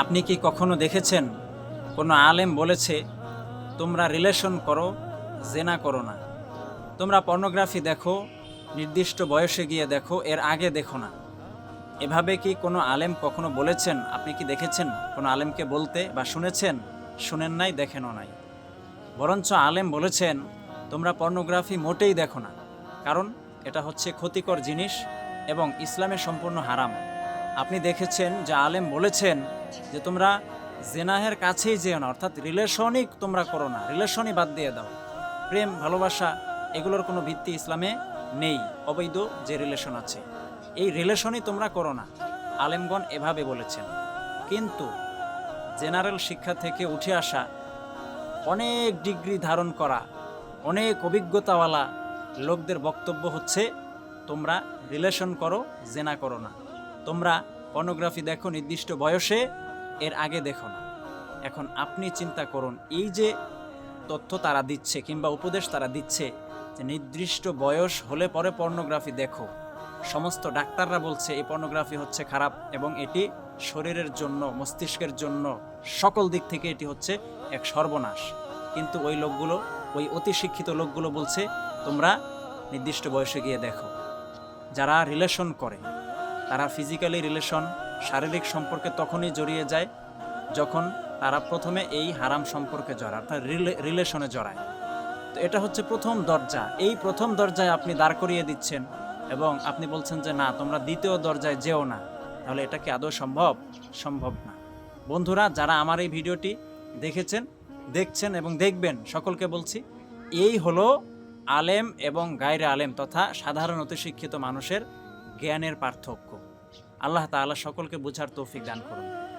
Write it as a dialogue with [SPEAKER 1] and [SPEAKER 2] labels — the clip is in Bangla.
[SPEAKER 1] আপনি কি কখনো দেখেছেন কোনো আলেম বলেছে তোমরা রিলেশন করো, জেনা করো না, তোমরা পর্নোগ্রাফি দেখো, নির্দিষ্ট বয়সে গিয়ে দেখো, এর আগে দেখো না? এভাবে কি কোনো আলেম কখনো বলেছেন? আপনি কি দেখেছেন কোনো আলেমকে বলতে, বা শুনেছেন? শুনেন নাই, দেখেনও নাই। বরঞ্চ আলেম বলেছেন তোমরা পর্নোগ্রাফি মোটেই দেখো না, কারণ এটা হচ্ছে ক্ষতিকর জিনিস এবং ইসলামে সম্পূর্ণ হারাম। আপনি দেখেছেন যে আলেম বলেছেন যে তোমরা জেনাহের কাছেই যেও না, অর্থাৎ রিলেশনই তোমরা করো না, রিলেশনই বাদ দিয়ে দাও। প্রেম, ভালোবাসা এগুলোর কোনো ভিত্তি ইসলামে নেই। অবৈধ যে রিলেশন আছে এই রিলেশনই তোমরা করো না, আলেমগণ এভাবে বলেছেন। কিন্তু জেনারেল শিক্ষা থেকে উঠে আসা, অনেক ডিগ্রি ধারণ করা, অনেক অভিজ্ঞতাওয়ালা লোকদের বক্তব্য হচ্ছে তোমরা রিলেশন করো, জেনা করো না। তোমরা পর্নোগ্রাফি দেখো নির্দিষ্ট বয়সে, এর আগে দেখো না। এখন আপনি চিন্তা করুন, এই যে তথ্য তারা দিচ্ছে কিংবা উপদেশ তারা দিচ্ছে যে নির্দিষ্ট বয়স হলে পরে পর্নোগ্রাফি দেখো, সমস্ত ডাক্তাররা বলছে এই পর্নোগ্রাফি হচ্ছে খারাপ এবং এটি শরীরের জন্য, মস্তিষ্কের জন্য, সকল দিক থেকে এটি হচ্ছে এক সর্বনাশ। কিন্তু ওই লোকগুলো, ওই অতি শিক্ষিত লোকগুলো বলছে তোমরা নির্দিষ্ট বয়সে গিয়ে দেখো। যারা রিলেশন করে তারা ফিজিক্যালি রিলেশন, শারীরিক সম্পর্কে তখনই জড়িয়ে যায় যখন তারা প্রথমে এই হারাম সম্পর্কে জড়ায়, অর্থাৎ রিলেশনে জড়ায়। তো এটা হচ্ছে প্রথম দরজা। এই প্রথম দরজায় আপনি দাঁড় করিয়ে দিচ্ছেন এবং আপনি বলছেন যে না, তোমরা দ্বিতীয় দরজায় যেও না। তাহলে এটা কি আদৌ সম্ভব? সম্ভব না। বন্ধুরা, যারা আমার এই ভিডিওটি দেখেছেন, দেখছেন এবং দেখবেন, সকলকে বলছি এই হলো আলেম এবং গায়রে আলেম তথা সাধারণ অতি শিক্ষিত মানুষের জ্ঞানের পার্থক্য। আল্লাহ তাআলা সকলকে বুঝার তৌফিক দান করুন।